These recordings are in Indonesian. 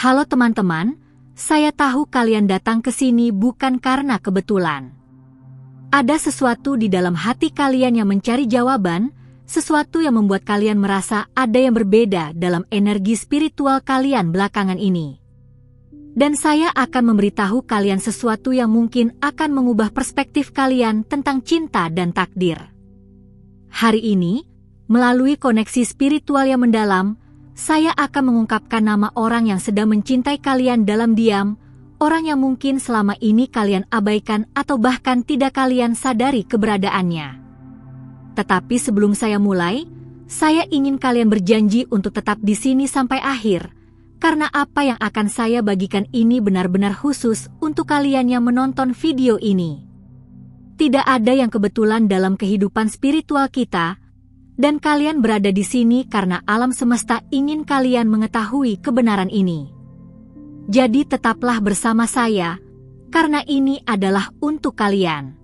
Halo teman-teman, saya tahu kalian datang ke sini bukan karena kebetulan. Ada sesuatu di dalam hati kalian yang mencari jawaban, sesuatu yang membuat kalian merasa ada yang berbeda dalam energi spiritual kalian belakangan ini. Dan saya akan memberitahu kalian sesuatu yang mungkin akan mengubah perspektif kalian tentang cinta dan takdir. Hari ini, melalui koneksi spiritual yang mendalam, saya akan mengungkapkan nama orang yang sedang mencintai kalian dalam diam, orang yang mungkin selama ini kalian abaikan atau bahkan tidak kalian sadari keberadaannya. Tetapi sebelum saya mulai, saya ingin kalian berjanji untuk tetap di sini sampai akhir, karena apa yang akan saya bagikan ini benar-benar khusus untuk kalian yang menonton video ini. Tidak ada yang kebetulan dalam kehidupan spiritual kita, dan kalian berada di sini karena alam semesta ingin kalian mengetahui kebenaran ini. Jadi tetaplah bersama saya, karena ini adalah untuk kalian.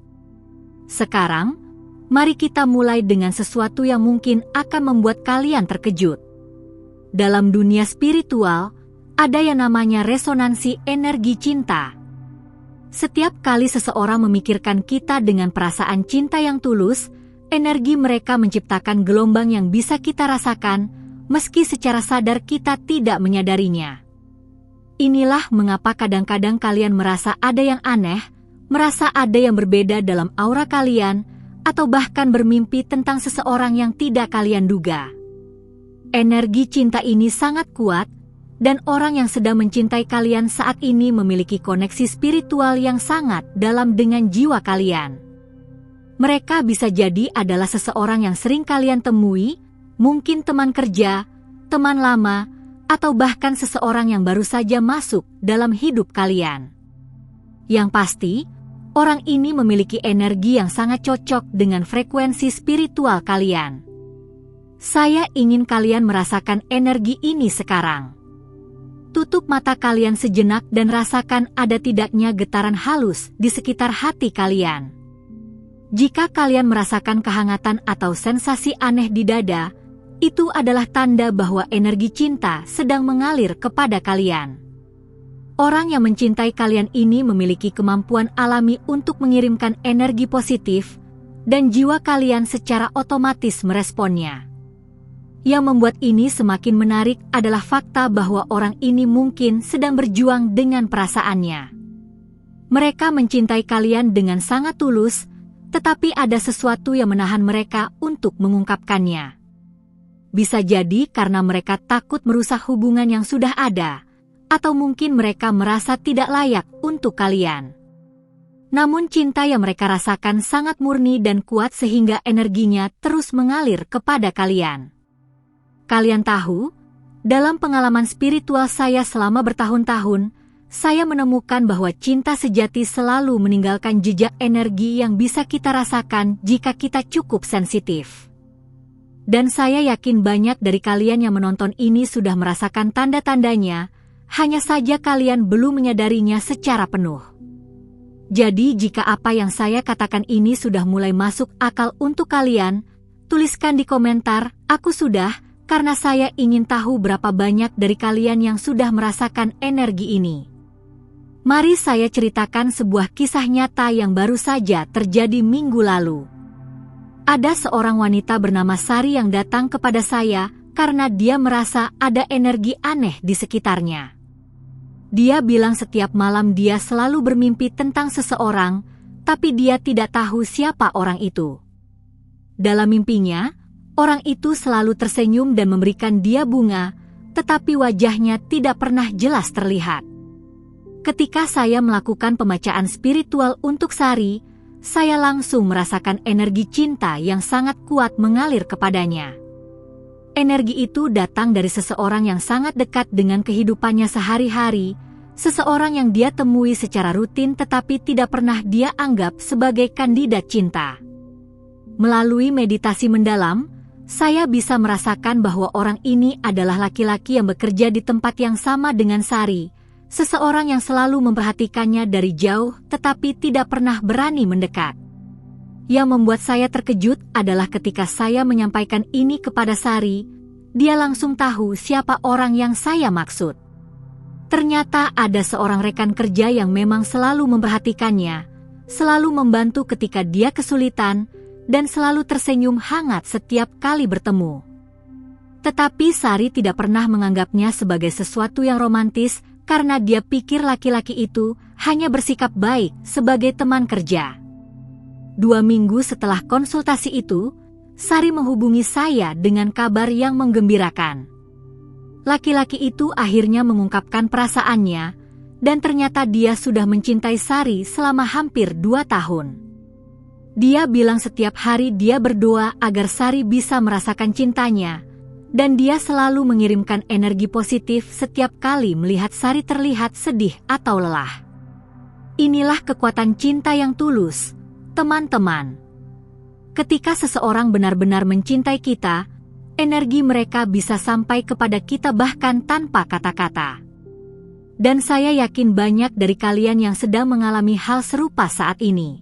Sekarang, mari kita mulai dengan sesuatu yang mungkin akan membuat kalian terkejut. Dalam dunia spiritual, ada yang namanya resonansi energi cinta. Setiap kali seseorang memikirkan kita dengan perasaan cinta yang tulus, energi mereka menciptakan gelombang yang bisa kita rasakan, meski secara sadar kita tidak menyadarinya. Inilah mengapa kadang-kadang kalian merasa ada yang aneh, merasa ada yang berbeda dalam aura kalian, atau bahkan bermimpi tentang seseorang yang tidak kalian duga. Energi cinta ini sangat kuat, dan orang yang sedang mencintai kalian saat ini memiliki koneksi spiritual yang sangat dalam dengan jiwa kalian. Mereka bisa jadi adalah seseorang yang sering kalian temui, mungkin teman kerja, teman lama, atau bahkan seseorang yang baru saja masuk dalam hidup kalian. Yang pasti, orang ini memiliki energi yang sangat cocok dengan frekuensi spiritual kalian. Saya ingin kalian merasakan energi ini sekarang. Tutup mata kalian sejenak dan rasakan ada tidaknya getaran halus di sekitar hati kalian. Jika kalian merasakan kehangatan atau sensasi aneh di dada, itu adalah tanda bahwa energi cinta sedang mengalir kepada kalian. Orang yang mencintai kalian ini memiliki kemampuan alami untuk mengirimkan energi positif, dan jiwa kalian secara otomatis meresponnya. Yang membuat ini semakin menarik adalah fakta bahwa orang ini mungkin sedang berjuang dengan perasaannya. Mereka mencintai kalian dengan sangat tulus, tetapi ada sesuatu yang menahan mereka untuk mengungkapkannya. Bisa jadi karena mereka takut merusak hubungan yang sudah ada, atau mungkin mereka merasa tidak layak untuk kalian. Namun cinta yang mereka rasakan sangat murni dan kuat sehingga energinya terus mengalir kepada kalian. Kalian tahu, dalam pengalaman spiritual saya selama bertahun-tahun, saya menemukan bahwa cinta sejati selalu meninggalkan jejak energi yang bisa kita rasakan jika kita cukup sensitif. Dan saya yakin banyak dari kalian yang menonton ini sudah merasakan tanda-tandanya, hanya saja kalian belum menyadarinya secara penuh. Jadi jika apa yang saya katakan ini sudah mulai masuk akal untuk kalian, tuliskan di komentar, "Aku sudah," karena saya ingin tahu berapa banyak dari kalian yang sudah merasakan energi ini. Mari saya ceritakan sebuah kisah nyata yang baru saja terjadi minggu lalu. Ada seorang wanita bernama Sari yang datang kepada saya karena dia merasa ada energi aneh di sekitarnya. Dia bilang setiap malam dia selalu bermimpi tentang seseorang, tapi dia tidak tahu siapa orang itu. Dalam mimpinya, orang itu selalu tersenyum dan memberikan dia bunga, tetapi wajahnya tidak pernah jelas terlihat. Ketika saya melakukan pembacaan spiritual untuk Sari, saya langsung merasakan energi cinta yang sangat kuat mengalir kepadanya. Energi itu datang dari seseorang yang sangat dekat dengan kehidupannya sehari-hari, seseorang yang dia temui secara rutin tetapi tidak pernah dia anggap sebagai kandidat cinta. Melalui meditasi mendalam, saya bisa merasakan bahwa orang ini adalah laki-laki yang bekerja di tempat yang sama dengan Sari, seseorang yang selalu memperhatikannya dari jauh tetapi tidak pernah berani mendekat. Yang membuat saya terkejut adalah ketika saya menyampaikan ini kepada Sari, dia langsung tahu siapa orang yang saya maksud. Ternyata ada seorang rekan kerja yang memang selalu memperhatikannya, selalu membantu ketika dia kesulitan, dan selalu tersenyum hangat setiap kali bertemu. Tetapi Sari tidak pernah menganggapnya sebagai sesuatu yang romantis karena dia pikir laki-laki itu hanya bersikap baik sebagai teman kerja. 2 minggu setelah konsultasi itu, Sari menghubungi saya dengan kabar yang menggembirakan. Laki-laki itu akhirnya mengungkapkan perasaannya, dan ternyata dia sudah mencintai Sari selama hampir 2 tahun. Dia bilang setiap hari dia berdoa agar Sari bisa merasakan cintanya, dan dia selalu mengirimkan energi positif setiap kali melihat Sari terlihat sedih atau lelah. Inilah kekuatan cinta yang tulus, teman-teman. Ketika seseorang benar-benar mencintai kita, energi mereka bisa sampai kepada kita bahkan tanpa kata-kata. Dan saya yakin banyak dari kalian yang sedang mengalami hal serupa saat ini.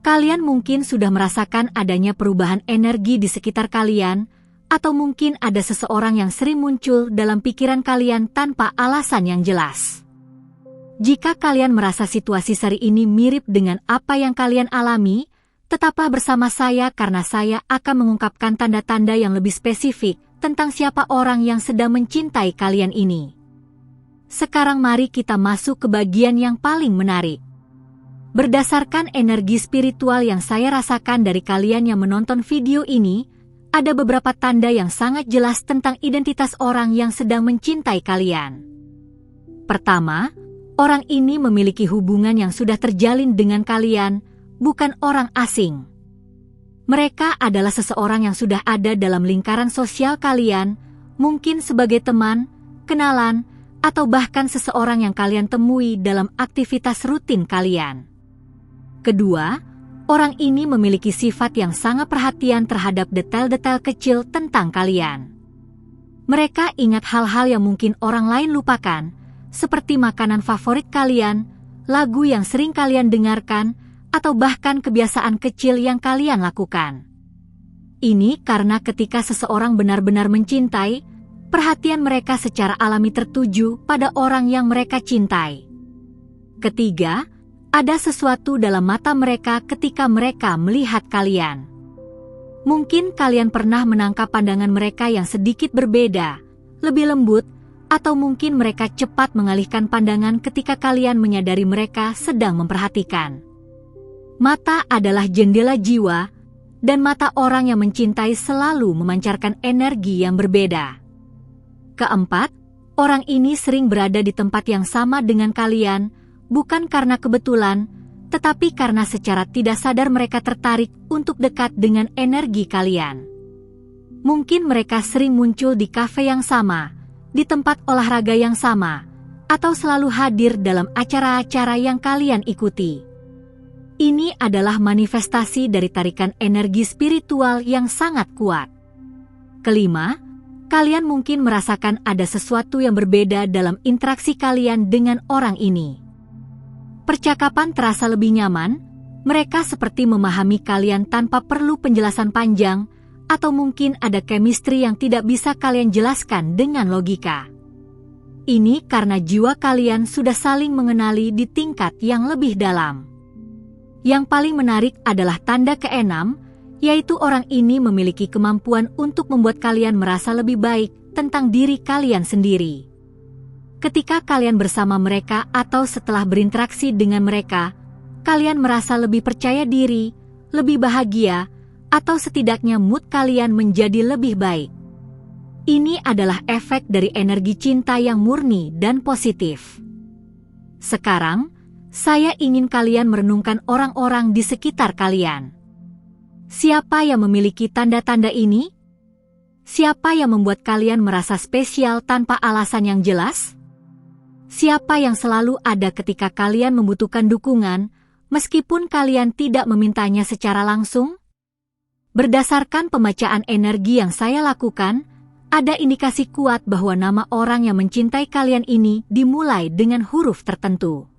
Kalian mungkin sudah merasakan adanya perubahan energi di sekitar kalian, atau mungkin ada seseorang yang sering muncul dalam pikiran kalian tanpa alasan yang jelas. Jika kalian merasa situasi Sari ini mirip dengan apa yang kalian alami, tetaplah bersama saya karena saya akan mengungkapkan tanda-tanda yang lebih spesifik tentang siapa orang yang sedang mencintai kalian ini. Sekarang mari kita masuk ke bagian yang paling menarik. Berdasarkan energi spiritual yang saya rasakan dari kalian yang menonton video ini, ada beberapa tanda yang sangat jelas tentang identitas orang yang sedang mencintai kalian. Pertama, orang ini memiliki hubungan yang sudah terjalin dengan kalian, bukan orang asing. Mereka adalah seseorang yang sudah ada dalam lingkaran sosial kalian, mungkin sebagai teman, kenalan, atau bahkan seseorang yang kalian temui dalam aktivitas rutin kalian. Kedua, orang ini memiliki sifat yang sangat perhatian terhadap detail-detail kecil tentang kalian. Mereka ingat hal-hal yang mungkin orang lain lupakan, seperti makanan favorit kalian, lagu yang sering kalian dengarkan, atau bahkan kebiasaan kecil yang kalian lakukan. Ini karena ketika seseorang benar-benar mencintai, perhatian mereka secara alami tertuju pada orang yang mereka cintai. Ketiga, ada sesuatu dalam mata mereka ketika mereka melihat kalian. Mungkin kalian pernah menangkap pandangan mereka yang sedikit berbeda, lebih lembut, atau mungkin mereka cepat mengalihkan pandangan ketika kalian menyadari mereka sedang memperhatikan. Mata adalah jendela jiwa, dan mata orang yang mencintai selalu memancarkan energi yang berbeda. Keempat, orang ini sering berada di tempat yang sama dengan kalian, bukan karena kebetulan, tetapi karena secara tidak sadar mereka tertarik untuk dekat dengan energi kalian. Mungkin mereka sering muncul di kafe yang sama, di tempat olahraga yang sama, atau selalu hadir dalam acara-acara yang kalian ikuti. Ini adalah manifestasi dari tarikan energi spiritual yang sangat kuat. Kelima, kalian mungkin merasakan ada sesuatu yang berbeda dalam interaksi kalian dengan orang ini. Percakapan terasa lebih nyaman, mereka seperti memahami kalian tanpa perlu penjelasan panjang, atau mungkin ada chemistry yang tidak bisa kalian jelaskan dengan logika. Ini karena jiwa kalian sudah saling mengenali di tingkat yang lebih dalam. Yang paling menarik adalah tanda keenam, yaitu orang ini memiliki kemampuan untuk membuat kalian merasa lebih baik tentang diri kalian sendiri. Ketika kalian bersama mereka atau setelah berinteraksi dengan mereka, kalian merasa lebih percaya diri, lebih bahagia, atau setidaknya mood kalian menjadi lebih baik. Ini adalah efek dari energi cinta yang murni dan positif. Sekarang, saya ingin kalian merenungkan orang-orang di sekitar kalian. Siapa yang memiliki tanda-tanda ini? Siapa yang membuat kalian merasa spesial tanpa alasan yang jelas? Siapa yang selalu ada ketika kalian membutuhkan dukungan, meskipun kalian tidak memintanya secara langsung? Berdasarkan pembacaan energi yang saya lakukan, ada indikasi kuat bahwa nama orang yang mencintai kalian ini dimulai dengan huruf tertentu.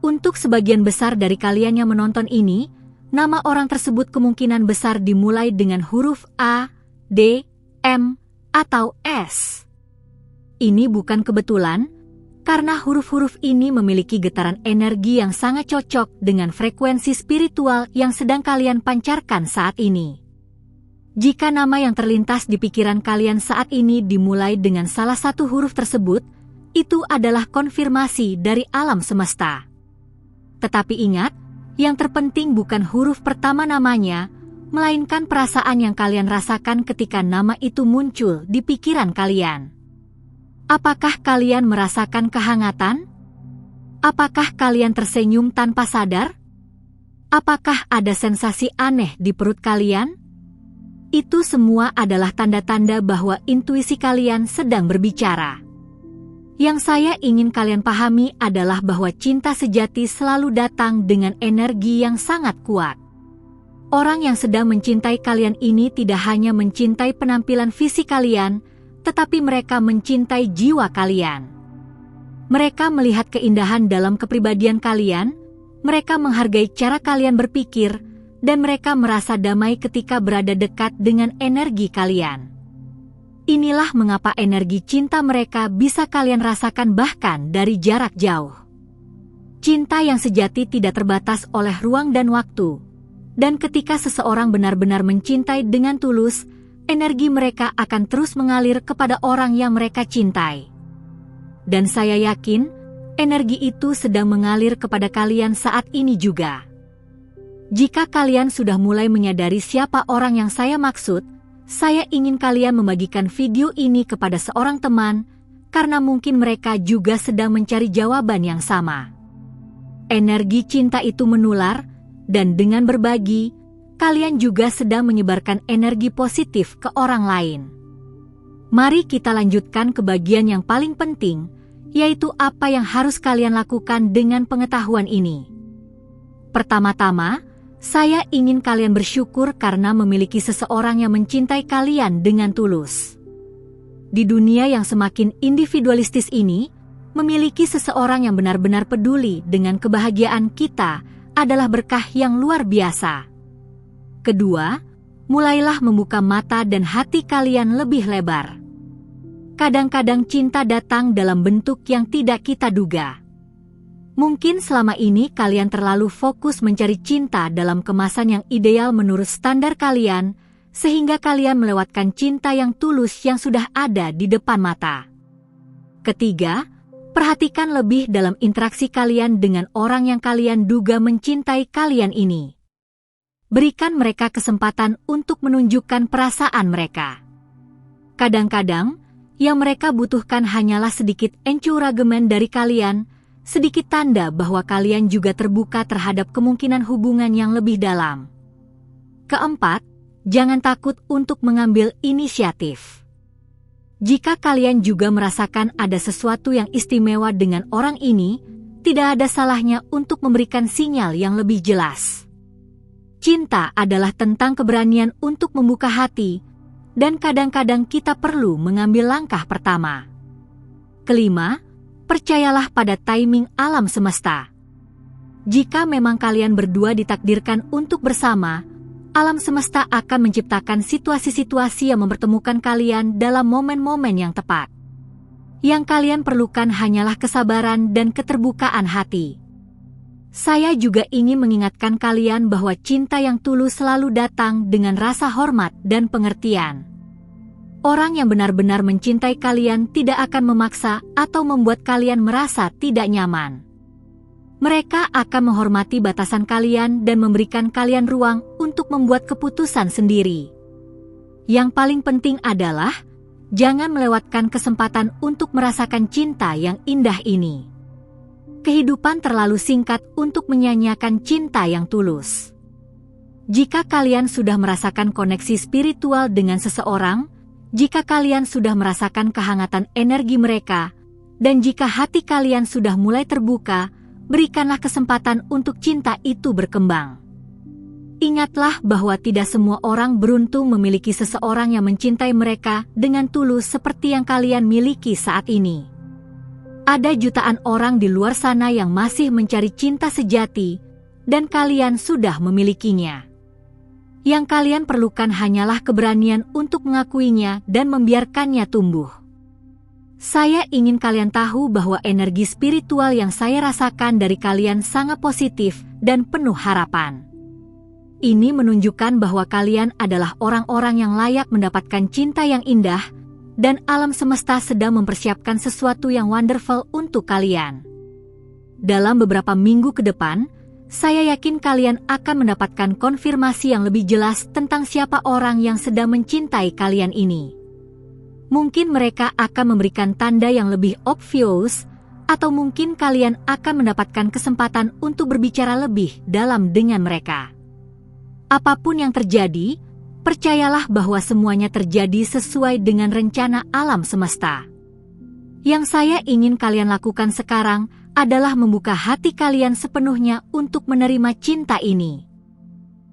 Untuk sebagian besar dari kalian yang menonton ini, nama orang tersebut kemungkinan besar dimulai dengan huruf A, D, M, atau S. Ini bukan kebetulan, Karena huruf-huruf ini memiliki getaran energi yang sangat cocok dengan frekuensi spiritual yang sedang kalian pancarkan saat ini. Jika nama yang terlintas di pikiran kalian saat ini dimulai dengan salah satu huruf tersebut, itu adalah konfirmasi dari alam semesta. Tetapi ingat, yang terpenting bukan huruf pertama namanya, melainkan perasaan yang kalian rasakan ketika nama itu muncul di pikiran kalian. Apakah kalian merasakan kehangatan? Apakah kalian tersenyum tanpa sadar? Apakah ada sensasi aneh di perut kalian? Itu semua adalah tanda-tanda bahwa intuisi kalian sedang berbicara. Yang saya ingin kalian pahami adalah bahwa cinta sejati selalu datang dengan energi yang sangat kuat. Orang yang sedang mencintai kalian ini tidak hanya mencintai penampilan fisik kalian, tetapi mereka mencintai jiwa kalian. Mereka melihat keindahan dalam kepribadian kalian, mereka menghargai cara kalian berpikir, dan mereka merasa damai ketika berada dekat dengan energi kalian. Inilah mengapa energi cinta mereka bisa kalian rasakan bahkan dari jarak jauh. Cinta yang sejati tidak terbatas oleh ruang dan waktu, dan ketika seseorang benar-benar mencintai dengan tulus, energi mereka akan terus mengalir kepada orang yang mereka cintai. Dan saya yakin, energi itu sedang mengalir kepada kalian saat ini juga. Jika kalian sudah mulai menyadari siapa orang yang saya maksud, saya ingin kalian membagikan video ini kepada seorang teman, karena mungkin mereka juga sedang mencari jawaban yang sama. Energi cinta itu menular, dan dengan berbagi, kalian juga sedang menyebarkan energi positif ke orang lain. Mari kita lanjutkan ke bagian yang paling penting, yaitu apa yang harus kalian lakukan dengan pengetahuan ini. Pertama-tama, saya ingin kalian bersyukur karena memiliki seseorang yang mencintai kalian dengan tulus. Di dunia yang semakin individualistis ini, memiliki seseorang yang benar-benar peduli dengan kebahagiaan kita adalah berkah yang luar biasa. Kedua, mulailah membuka mata dan hati kalian lebih lebar. Kadang-kadang cinta datang dalam bentuk yang tidak kita duga. Mungkin selama ini kalian terlalu fokus mencari cinta dalam kemasan yang ideal menurut standar kalian, sehingga kalian melewatkan cinta yang tulus yang sudah ada di depan mata. Ketiga, perhatikan lebih dalam interaksi kalian dengan orang yang kalian duga mencintai kalian ini. Berikan mereka kesempatan untuk menunjukkan perasaan mereka. Kadang-kadang, yang mereka butuhkan hanyalah sedikit encouragement dari kalian, sedikit tanda bahwa kalian juga terbuka terhadap kemungkinan hubungan yang lebih dalam. Keempat, jangan takut untuk mengambil inisiatif. Jika kalian juga merasakan ada sesuatu yang istimewa dengan orang ini, tidak ada salahnya untuk memberikan sinyal yang lebih jelas. Cinta adalah tentang keberanian untuk membuka hati, dan kadang-kadang kita perlu mengambil langkah pertama. Kelima, percayalah pada timing alam semesta. Jika memang kalian berdua ditakdirkan untuk bersama, alam semesta akan menciptakan situasi-situasi yang mempertemukan kalian dalam momen-momen yang tepat. Yang kalian perlukan hanyalah kesabaran dan keterbukaan hati. Saya juga ingin mengingatkan kalian bahwa cinta yang tulus selalu datang dengan rasa hormat dan pengertian. Orang yang benar-benar mencintai kalian tidak akan memaksa atau membuat kalian merasa tidak nyaman. Mereka akan menghormati batasan kalian dan memberikan kalian ruang untuk membuat keputusan sendiri. Yang paling penting adalah, jangan melewatkan kesempatan untuk merasakan cinta yang indah ini. Kehidupan terlalu singkat untuk menyanyiakan cinta yang tulus. Jika kalian sudah merasakan koneksi spiritual dengan seseorang, jika kalian sudah merasakan kehangatan energi mereka, dan jika hati kalian sudah mulai terbuka, berikanlah kesempatan untuk cinta itu berkembang. Ingatlah bahwa tidak semua orang beruntung memiliki seseorang yang mencintai mereka dengan tulus seperti yang kalian miliki saat ini. Ada jutaan orang di luar sana yang masih mencari cinta sejati, dan kalian sudah memilikinya. Yang kalian perlukan hanyalah keberanian untuk mengakuinya dan membiarkannya tumbuh. Saya ingin kalian tahu bahwa energi spiritual yang saya rasakan dari kalian sangat positif dan penuh harapan. Ini menunjukkan bahwa kalian adalah orang-orang yang layak mendapatkan cinta yang indah, dan alam semesta sedang mempersiapkan sesuatu yang wonderful untuk kalian. Dalam beberapa minggu ke depan, saya yakin kalian akan mendapatkan konfirmasi yang lebih jelas tentang siapa orang yang sedang mencintai kalian ini. Mungkin mereka akan memberikan tanda yang lebih obvious, atau mungkin kalian akan mendapatkan kesempatan untuk berbicara lebih dalam dengan mereka. Apapun yang terjadi, percayalah bahwa semuanya terjadi sesuai dengan rencana alam semesta. Yang saya ingin kalian lakukan sekarang adalah membuka hati kalian sepenuhnya untuk menerima cinta ini.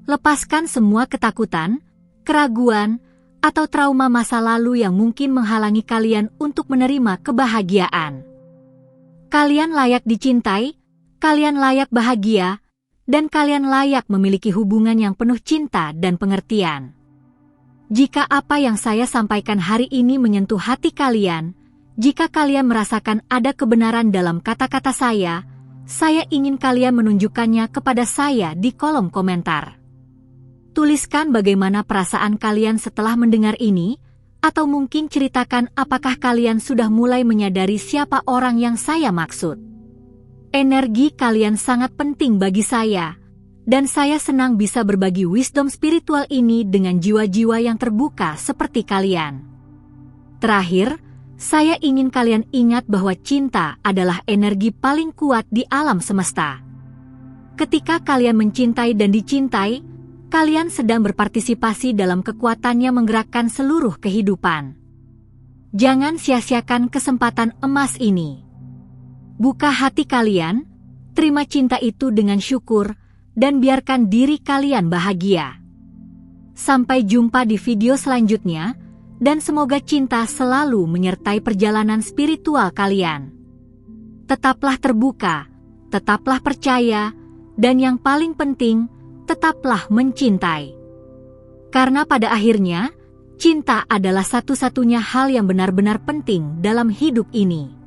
Lepaskan semua ketakutan, keraguan, atau trauma masa lalu yang mungkin menghalangi kalian untuk menerima kebahagiaan. Kalian layak dicintai, kalian layak bahagia, dan kalian layak memiliki hubungan yang penuh cinta dan pengertian. Jika apa yang saya sampaikan hari ini menyentuh hati kalian, jika kalian merasakan ada kebenaran dalam kata-kata saya ingin kalian menunjukkannya kepada saya di kolom komentar. Tuliskan bagaimana perasaan kalian setelah mendengar ini, atau mungkin ceritakan apakah kalian sudah mulai menyadari siapa orang yang saya maksud. Energi kalian sangat penting bagi saya, dan saya senang bisa berbagi wisdom spiritual ini dengan jiwa-jiwa yang terbuka seperti kalian. Terakhir, saya ingin kalian ingat bahwa cinta adalah energi paling kuat di alam semesta. Ketika kalian mencintai dan dicintai, kalian sedang berpartisipasi dalam kekuatannya menggerakkan seluruh kehidupan. Jangan sia-siakan kesempatan emas ini. Buka hati kalian, terima cinta itu dengan syukur, dan biarkan diri kalian bahagia. Sampai jumpa di video selanjutnya, dan semoga cinta selalu menyertai perjalanan spiritual kalian. Tetaplah terbuka, tetaplah percaya, dan yang paling penting, tetaplah mencintai. Karena pada akhirnya, cinta adalah satu-satunya hal yang benar-benar penting dalam hidup ini.